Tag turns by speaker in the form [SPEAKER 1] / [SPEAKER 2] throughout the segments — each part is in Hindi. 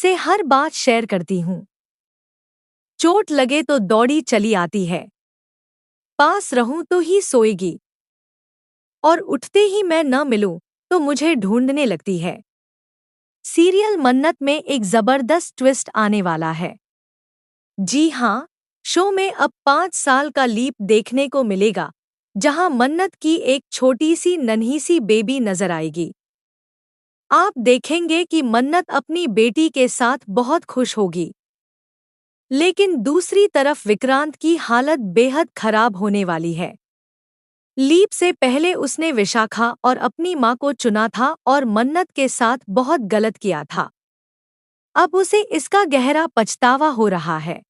[SPEAKER 1] से हर बात शेयर करती हूँ। चोट लगे तो दौड़ी चली आती है, पास रहूं तो ही सोएगी, और उठते ही मैं न मिलूं तो मुझे ढूंढने लगती है। सीरियल मन्नत में एक जबरदस्त ट्विस्ट आने वाला है। जी हाँ, शो में अब 5 साल का लीप देखने को मिलेगा, जहां मन्नत की एक छोटी सी नन्ही सी बेबी नजर आएगी। आप देखेंगे कि मन्नत अपनी बेटी के साथ बहुत खुश होगी, लेकिन दूसरी तरफ विक्रांत की हालत बेहद खराब होने वाली है। लीप से पहले उसने विशाखा और अपनी मां को चुना था और मन्नत के साथ बहुत गलत किया था। अब उसे इसका गहरा पछतावा हो रहा है।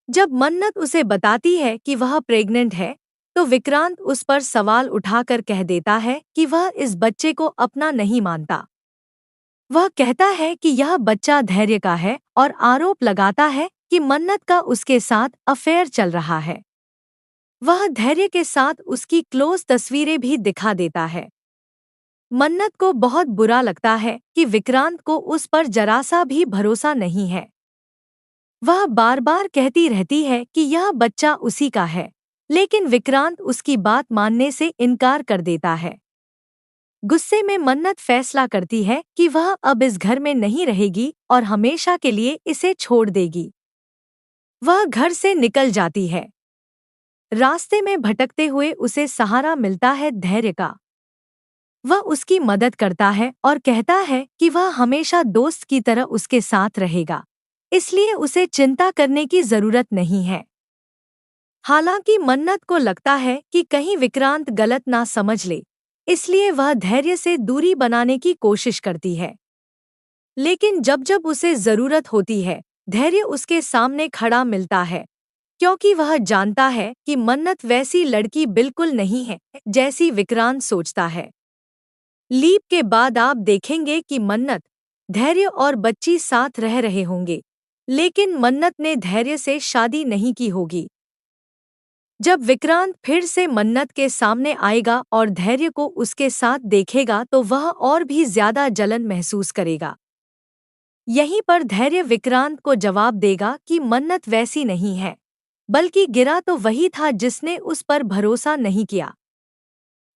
[SPEAKER 1] जब मन्नत उसे बताती है कि वह प्रेग्नेंट है, तो विक्रांत उस पर सवाल उठाकर कह देता है कि वह इस बच्चे को अपना नहीं मानता। वह कहता है कि यह बच्चा धैर्य का है और आरोप लगाता है कि मन्नत का उसके साथ अफेयर चल रहा है। वह धैर्य के साथ उसकी क्लोज तस्वीरें भी दिखा देता है। मन्नत को बहुत बुरा लगता है कि विक्रांत को उस पर जरा सा भी भरोसा नहीं है। वह बार बार कहती रहती है कि यह बच्चा उसी का है, लेकिन विक्रांत उसकी बात मानने से इनकार कर देता है। गुस्से में मन्नत फैसला करती है कि वह अब इस घर में नहीं रहेगी और हमेशा के लिए इसे छोड़ देगी। वह घर से निकल जाती है। रास्ते में भटकते हुए उसे सहारा मिलता है धैर्य का। वह उसकी मदद करता है और कहता है कि वह हमेशा दोस्त की तरह उसके साथ रहेगा, इसलिए उसे चिंता करने की जरूरत नहीं है। हालांकि मन्नत को लगता है कि कहीं विक्रांत गलत ना समझ ले, इसलिए वह धैर्य से दूरी बनाने की कोशिश करती है। लेकिन जब जब उसे जरूरत होती है, धैर्य उसके सामने खड़ा मिलता है, क्योंकि वह जानता है कि मन्नत वैसी लड़की बिल्कुल नहीं है जैसी विक्रांत सोचता है। लीप के बाद आप देखेंगे कि मन्नत, धैर्य और बच्ची साथ रह रहे होंगे, लेकिन मन्नत ने धैर्य से शादी नहीं की होगी। जब विक्रांत फिर से मन्नत के सामने आएगा और धैर्य को उसके साथ देखेगा तो वह और भी ज्यादा जलन महसूस करेगा। यहीं पर धैर्य विक्रांत को जवाब देगा कि मन्नत वैसी नहीं है, बल्कि गिरा तो वही था जिसने उस पर भरोसा नहीं किया।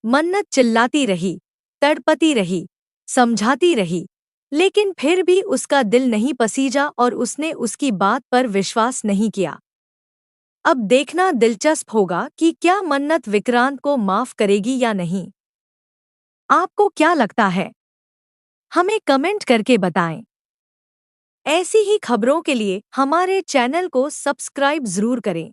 [SPEAKER 1] मन्नत चिल्लाती रही, तड़पती रही, समझाती रही, लेकिन फिर भी उसका दिल नहीं पसीजा और उसने उसकी बात पर विश्वास नहीं किया। अब देखना दिलचस्प होगा कि क्या मन्नत विक्रांत को माफ करेगी या नहीं। आपको क्या लगता है? हमें कमेंट करके बताएं। ऐसी ही खबरों के लिए हमारे चैनल को सब्सक्राइब जरूर करें।